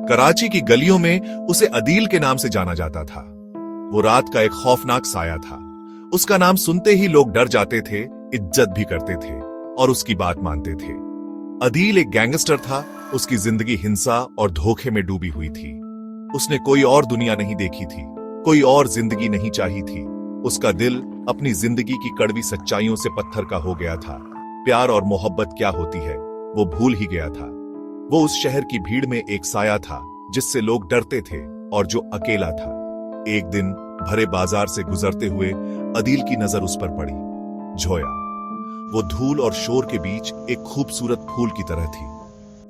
कराची की गलियों में उसे अदील के नाम से जाना जाता था। वो रात का एक खौफनाक साया था। उसका नाम सुनते ही लोग डर जाते थे, इज्जत भी करते थे और उसकी बात मानते थे। अदील एक गैंगस्टर था। उसकी जिंदगी हिंसा और धोखे में डूबी हुई थी। उसने कोई और दुनिया नहीं देखी थी, कोई और जिंदगी नहीं चाही थी। उसका दिल अपनी जिंदगी की कड़वी सच्चाइयों से पत्थर का हो गया था। प्यार और मोहब्बत क्या होती है वो भूल ही गया था। वो उस शहर की भीड़ में एक साया था जिससे लोग डरते थे और जो अकेला था। एक दिन भरे बाजार से गुजरते हुए अदील की नजर उस पर पड़ी। जोया। वो धूल और शोर के बीच एक खूबसूरत फूल की तरह थी।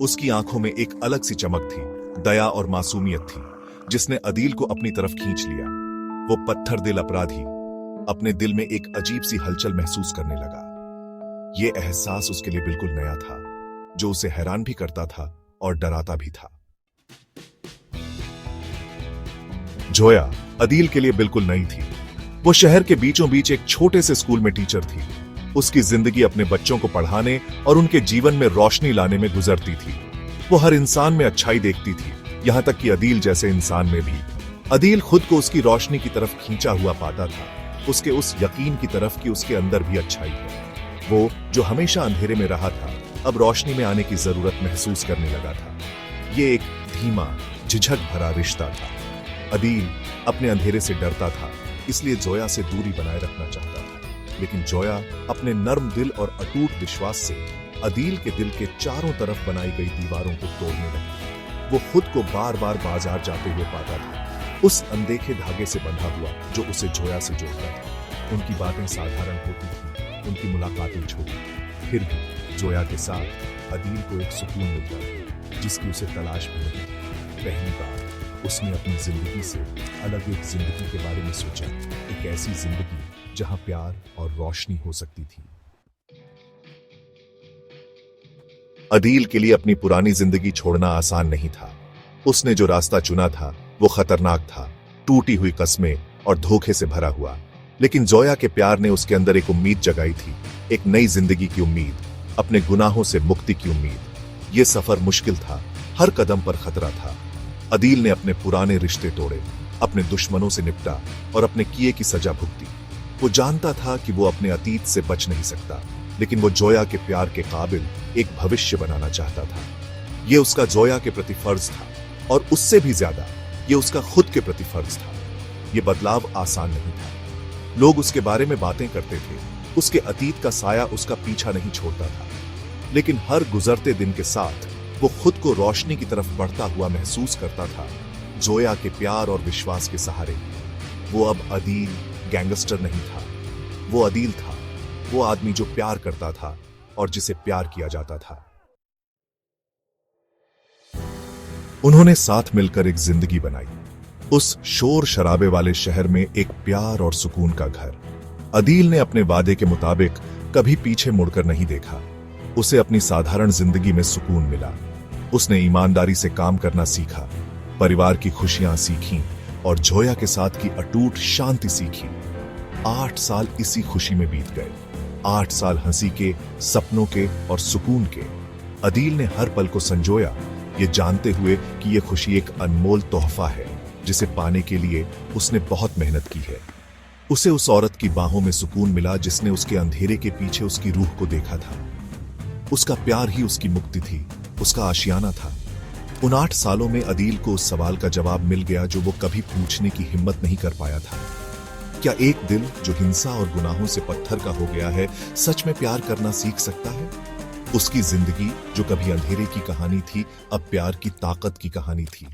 उसकी आंखों में एक अलग सी चमक थी, दया और मासूमियत थी, जिसने अदील को अपनी तरफ खींच लिया। वो पत्थर दिल अपराधी अपने दिल में एक अजीब सी हलचल महसूस करने लगा। ये एहसास उसके लिए बिल्कुल नया था, जो उसे हैरान भी करता था और डराता भी था। जोया अदील के लिए बिल्कुल नई थी। वो शहर के बीचों बीच एक छोटे से स्कूल में टीचर थी। उसकी जिंदगी अपने बच्चों को पढ़ाने और उनके जीवन में रोशनी लाने में गुजरती थी। वो हर इंसान में अच्छाई देखती थी, यहां तक कि अदील जैसे इंसान में भी। अदील खुद को उसकी रोशनी की तरफ खींचा हुआ पाता था, उसके उस यकीन की तरफ कि उसके अंदर भी अच्छाई है। वो जो हमेशा अंधेरे में रहा था, अब रोशनी में आने की जरूरत महसूस करने लगा था। ये एक धीमा, झिझक भरा रिश्ता था। अदील अपने अंधेरे से डरता था, इसलिए जोया से दूरी बनाए रखना चाहता था। लेकिन जोया अपने नर्म दिल और अटूट विश्वास से अदील के दिल के चारों तरफ बनाई गई दीवारों को तोड़ने लगी। वो खुद को बार बार बाजार जाते हुए पाता था, उस अनदेखे धागे से बंधा हुआ जो उसे जोया से जोड़ता था। उनकी बातें साधारण होती थीं, उनकी मुलाकातें छोटी, फिर भी जोया के साथ अदील को एक सुकून मिलता था जिसकी उसे तलाश भी नहीं थी। पहली बार उसने अपनी जिंदगी से अलग एक जिंदगी के बारे में सोचा, एक ऐसी जिंदगी जहां प्यार और रोशनी हो सकती थी। अदील के लिए अपनी पुरानी जिंदगी छोड़ना आसान नहीं था। उसने जो रास्ता चुना था वो खतरनाक था, टूटी हुई कस्में और धोखे से भरा हुआ। लेकिन जोया के प्यार ने उसके अंदर एक उम्मीद जगाई थी, एक नई जिंदगी की उम्मीद, अपने गुनाहों से मुक्ति की उम्मीद। यह सफर मुश्किल था, हर कदम पर खतरा था। अदील ने अपने पुराने रिश्ते तोड़े, अपने दुश्मनों से निपटा और अपने किए की सजा भुगती। वो जानता था कि वो अपने अतीत से बच नहीं सकता, लेकिन वो जोया के प्यार के काबिल एक भविष्य बनाना चाहता था। ये उसका जोया के प्रति फर्ज था और उससे भी ज्यादा ये उसका खुद के प्रति फर्ज था। ये बदलाव आसान नहीं था। लोग उसके बारे में बातें करते थे, उसके अतीत का साया उसका पीछा नहीं छोड़ता था। लेकिन हर गुजरते दिन के साथ वो खुद को रोशनी की तरफ बढ़ता हुआ महसूस करता था, जोया के प्यार और विश्वास के सहारे। वो अब अदील गैंगस्टर नहीं था, वो अदील था, वो आदमी जो प्यार करता था और जिसे प्यार किया जाता था। उन्होंने साथ मिलकर एक जिंदगी बनाई, उस शोर शराबे वाले शहर में एक प्यार और सुकून का घर। अदील ने अपने वादे के मुताबिक कभी पीछे मुड़कर नहीं देखा। उसे अपनी साधारण जिंदगी में सुकून मिला। उसने ईमानदारी से काम करना सीखा, परिवार की खुशियां सीखीं और जोया के साथ की अटूट शांति सीखी। 8 साल इसी खुशी में बीत गए, 8 साल हंसी के, सपनों के और सुकून के। अदील ने हर पल को संजोया, ये जानते हुए कि यह खुशी एक अनमोल तोहफा है जिसे पाने के लिए उसने बहुत मेहनत की है। उसे उस औरत की बाहों में सुकून मिला जिसने उसके अंधेरे के पीछे उसकी रूह को देखा था। उसका प्यार ही उसकी मुक्ति थी, उसका आशियाना था। उन 8 सालों में अदील को उस सवाल का जवाब मिल गया जो वो कभी पूछने की हिम्मत नहीं कर पाया था। क्या एक दिल जो हिंसा और गुनाहों से पत्थर का हो गया है, सच में प्यार करना सीख सकता है? उसकी जिंदगी जो कभी अंधेरे की कहानी थी, अब प्यार की ताकत की कहानी थी।